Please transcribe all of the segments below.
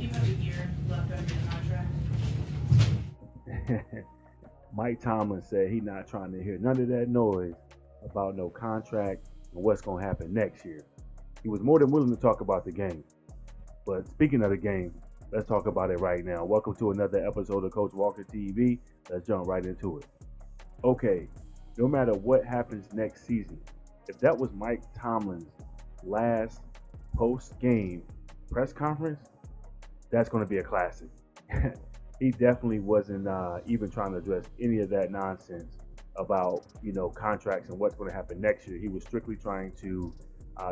you have a year left on your contract? Mike Tomlin said he's not trying to hear none of that noise about no contract and what's going to happen next year. He was more than willing to talk about the game. But speaking of the game, let's talk about it right now. Welcome to another episode of Coach Walker TV. Let's jump right into it. Okay, no matter what happens next season, if that was Mike Tomlin's last post game press conference, that's going to be a classic. He definitely wasn't even trying to address any of that nonsense about contracts and what's going to happen next year. He was strictly trying to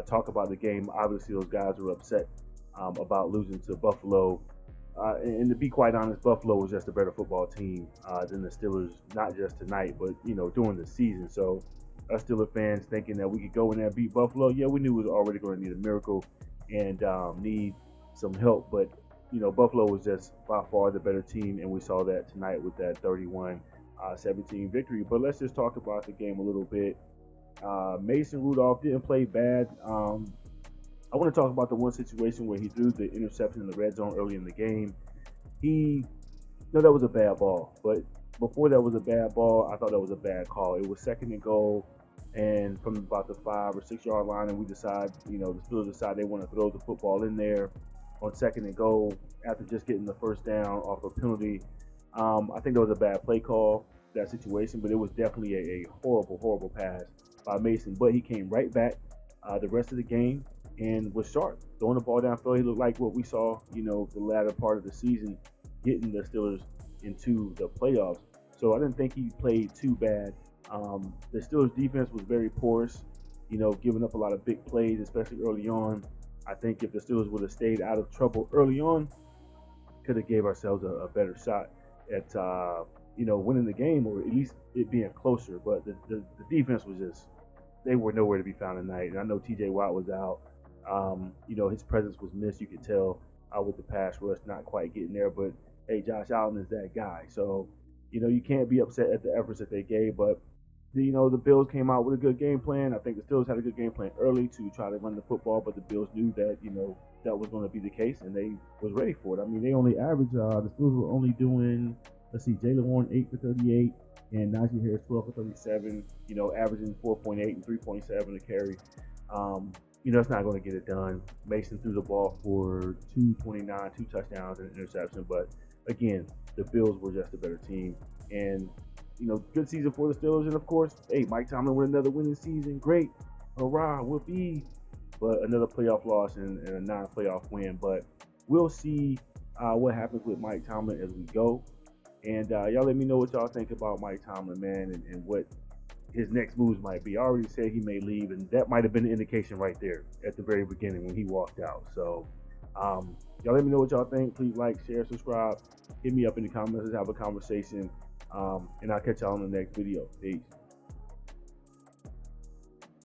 talk about the game. Obviously, those guys were upset about losing to Buffalo. And to be quite honest, Buffalo was just a better football team than the Steelers, not just tonight, but during the season. So us Steelers fans thinking that we could go in there and beat Buffalo, yeah, we knew we was already going to need a miracle and need some help. But Buffalo was just by far the better team, and we saw that tonight with that 31-17 victory. But let's just talk about the game a little bit. Mason Rudolph didn't play bad. I want to talk about the one situation where he threw the interception in the red zone early in the game. That was a bad ball, but before that was a bad ball, I thought that was a bad call. It was second and goal, and from about the 5 or 6 yard line, and the Steelers decide they want to throw the football in there on second and goal after just getting the first down off a penalty. I think that was a bad play call, that situation, but it was definitely a horrible, horrible pass by Mason. But he came right back the rest of the game and was sharp, throwing the ball downfield. He looked like what we saw, the latter part of the season, getting the Steelers into the playoffs. So I didn't think he played too bad. The Steelers defense was very porous, giving up a lot of big plays, especially early on. I think if the Steelers would have stayed out of trouble early on, could have gave ourselves a better shot at winning the game, or at least it being closer. But the defense was just, they were nowhere to be found tonight. And I know T.J. Watt was out. His presence was missed. You could tell with the pass rush not quite getting there. But hey, Josh Allen is that guy. So you can't be upset at the efforts that they gave. But the Bills came out with a good game plan. I think the Steelers had a good game plan early to try to run the football, but the Bills knew that that was going to be the case, and they was ready for it. I mean, they only averaged the Steelers were only doing, let's see, Jaylen Warren 8 for 38 and Najee Harris 12 for 37. Averaging 4.8 and 3.7 a carry. It's not going to get it done. Mason threw the ball for 229, 2 touchdowns and an interception, but again, the Bills were just a better team. And good season for the Steelers. And of course, hey, Mike Tomlin with another winning season. Great. Hurrah, whoopee. But another playoff loss and a non-playoff win. But we'll see what happens with Mike Tomlin as we go. And y'all let me know what y'all think about Mike Tomlin, man, and what his next moves might be. I already said he may leave, and that might have been the indication right there at the very beginning when he walked out. So y'all let me know what y'all think. Please like, share, subscribe. Hit me up in the comments. Let's have a conversation. And I'll catch y'all on the next video. Peace.